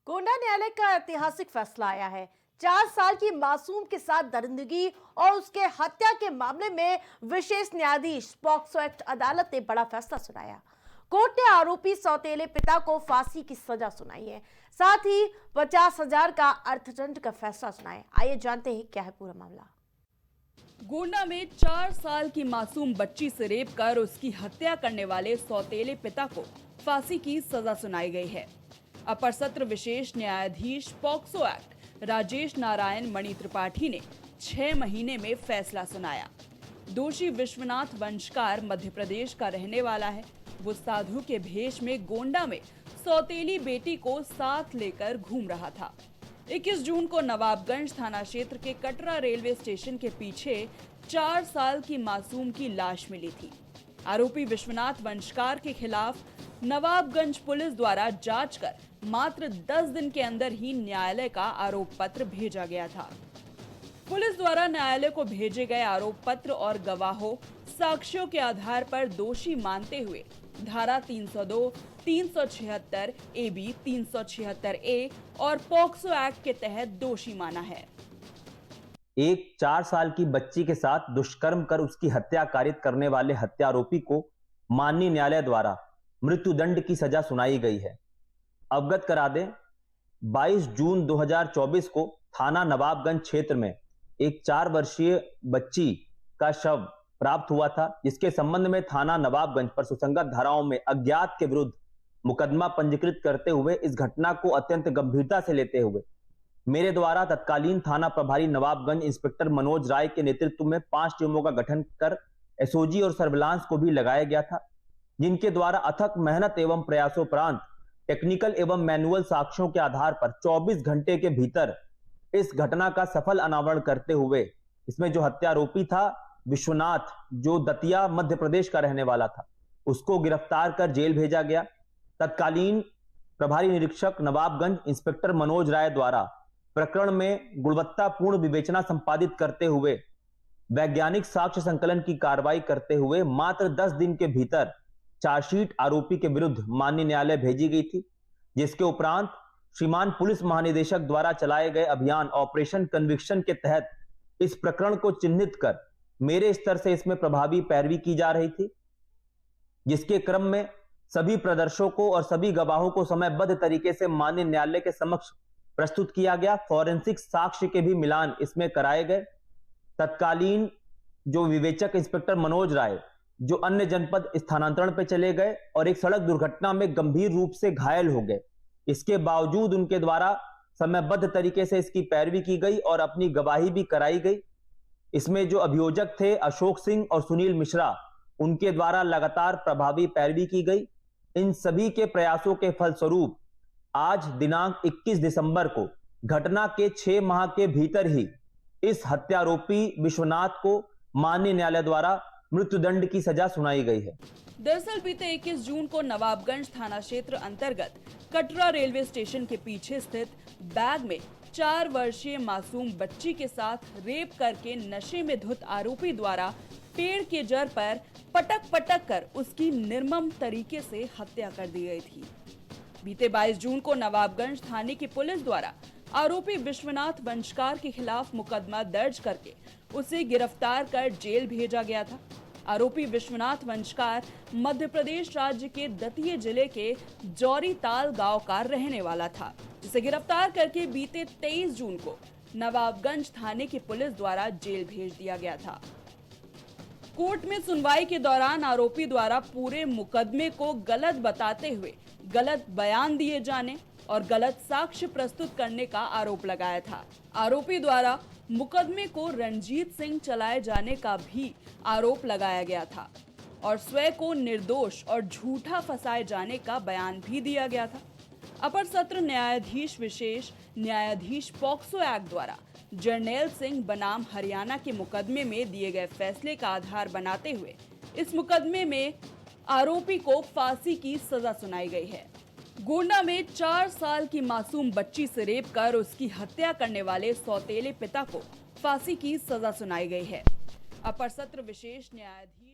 गोंडा न्यायालय का ऐतिहासिक फैसला आया है। 4 साल की मासूम के साथ दरिंदगी और उसके हत्या के मामले में विशेष न्यायाधीश पॉक्सो एक्ट अदालत ने बड़ा फैसला सुनाया। कोर्ट ने आरोपी सौतेले पिता को फांसी की सजा सुनाई है, साथ ही 50,000 का अर्थदंड का फैसला सुनाया। आइए जानते हैं क्या है पूरा मामला। गोंडा में 4 साल की मासूम बच्ची से रेप कर उसकी हत्या करने वाले सौतेले पिता को फांसी की सजा सुनाई गई है। अपर सत्र विशेष न्यायाधीश पॉक्सो एक्ट राजेश नारायण मणि त्रिपाठी ने 6 महीने में फैसला सुनाया। दोषी विश्वनाथ वंशकार मध्य प्रदेश का रहने वाला है। वो साधु के भेष में गोंडा में सौतेली बेटी को साथ लेकर घूम रहा था। 21 जून को नवाबगंज थाना क्षेत्र के कटरा रेलवे स्टेशन के पीछे 4 साल की मासूम की लाश मिली थी। आरोपी विश्वनाथ वंशकार के खिलाफ नवाबगंज पुलिस द्वारा जांच कर मात्र 10 दिन के अंदर ही न्यायालय का आरोप पत्र भेजा गया था। पुलिस द्वारा न्यायालय को भेजे गए आरोप पत्र और गवाहों, साक्ष्यों के आधार पर दोषी मानते हुए धारा 302, 376 AB, 376 A और पॉक्सो एक्ट के तहत दोषी माना है। एक 4 साल की बच्ची के साथ दुष्कर्म कर उसकी हत्या कारित करने वाले हत्यारोपी को माननीय न्यायालय द्वारा मृत्युदंड की सजा सुनाई गई है। अवगत करा दें, 22 जून 2024 को थाना नवाबगंज क्षेत्र में एक 4 वर्षीय बच्ची का शव प्राप्त हुआ था, जिसके संबंध में थाना नवाबगंज पर सुसंगत धाराओं में अज्ञात के विरुद्ध मुकदमा पंजीकृत करते हुए इस घटना को अत्यंत गंभीरता से लेते हुए मेरे द्वारा तत्कालीन थाना प्रभारी नवाबगंज इंस्पेक्टर मनोज राय के नेतृत्व में 5 टीमों का गठन कर एसओजी और सर्विलांस को भी लगाया गया था, जिनके द्वारा अथक मेहनत एवं प्रयासोपरांत टेक्निकल एवं मैनुअल साक्ष्यों के आधार पर 24 घंटे के भीतर इस घटना का सफल अनावरण करते हुए इसमें जो हत्यारोपी था विश्वनाथ, जो दतिया मध्य प्रदेश का रहने वाला था, उसको गिरफ्तार कर जेल भेजा गया। तत्कालीन प्रभारी निरीक्षक नवाबगंज इंस्पेक्टर मनोज राय द्वारा प्रकरण में गुणवत्तापूर्ण विवेचना संपादित करते हुए वैज्ञानिक साक्ष्य संकलन की कार्रवाई करते हुए मात्र 10 दिन के भीतर चार्जशीट आरोपी के विरुद्ध माननीय न्यायालय भेजी गई थी, जिसके उपरांत श्रीमान पुलिस महानिदेशक द्वारा चलाए गए अभियान ऑपरेशन कन्विक्शन के तहत इस प्रकरण को चिन्हित कर मेरे स्तर से इसमें प्रभावी पैरवी की जा रही थी, जिसके क्रम में सभी प्रदर्शकों और सभी गवाहों को समयबद्ध तरीके से माननीय न्यायालय के समक्ष प्रस्तुत किया गया। फॉरेंसिक साक्ष्य के भी मिलान इसमें कराए गए। तत्कालीन जो विवेचक इंस्पेक्टर मनोज राय जो अन्य जनपद स्थानांतरण पे चले गए और एक सड़क दुर्घटना में गंभीर रूप से घायल हो गए, इसके बावजूद उनके द्वारा समयबद्ध तरीके से इसकी पैरवी की गई और अपनी गवाही भी कराई गई। इसमें जो अभियोजक थे अशोक सिंह और सुनील मिश्रा, उनके द्वारा लगातार प्रभावी पैरवी की गई। इन सभी के प्रयासों के फलस्वरूप आज दिनांक 21 दिसंबर को घटना के 6 माह के भीतर ही इस हत्यारोपी विश्वनाथ को माननीय न्यायालय द्वारा मृत्युदंड की सजा सुनाई गई है। दरअसल बीते 21 जून को नवाबगंज थाना क्षेत्र अंतर्गत कटरा रेलवे स्टेशन के पीछे स्थित बैग में 4 वर्षीय मासूम बच्ची के साथ रेप करके नशे में धुत आरोपी द्वारा पेड़ के जड़ पर पटक कर उसकी निर्मम तरीके से हत्या कर दी गई थी। बीते 22 जून को नवाबगंज थाने की पुलिस द्वारा आरोपी विश्वनाथ वंशकार के खिलाफ मुकदमा दर्ज करके उसे गिरफ्तार कर जेल भेजा गया था। आरोपी विश्वनाथ वंशकार मध्य प्रदेश राज्य के दतिया जिले के जौरी ताल गांव का रहने वाला था, जिसे गिरफ्तार करके बीते 23 जून को नवाबगंज थाने की पुलिस द्वारा जेल भेज दिया गया था। कोर्ट में सुनवाई के दौरान आरोपी द्वारा पूरे मुकदमे को गलत बताते हुए गलत बयान दिए जाने और गलत साक्ष्य प्रस्तुत करने का आरोप लगाया था। आरोपी द्वारा मुकदमे को रणजीत सिंह चलाए जाने का भी आरोप लगाया गया था और स्वयं को निर्दोष और झूठा फंसाए जाने का बयान भी दिया गया था। अपर सत्र न्यायाधीश विशेष न्यायाधीश पॉक्सो एक्ट द्वारा जर्नैल सिंह बनाम हरियाणा के मुकदमे में दिए गए फैसले का आधार बनाते हुए इस मुकदमे में आरोपी को फांसी की सजा सुनाई गई है। गोंडा में 4 साल की मासूम बच्ची से रेप कर उसकी हत्या करने वाले सौतेले पिता को फांसी की सजा सुनाई गई है। अपर सत्र विशेष न्यायाधीश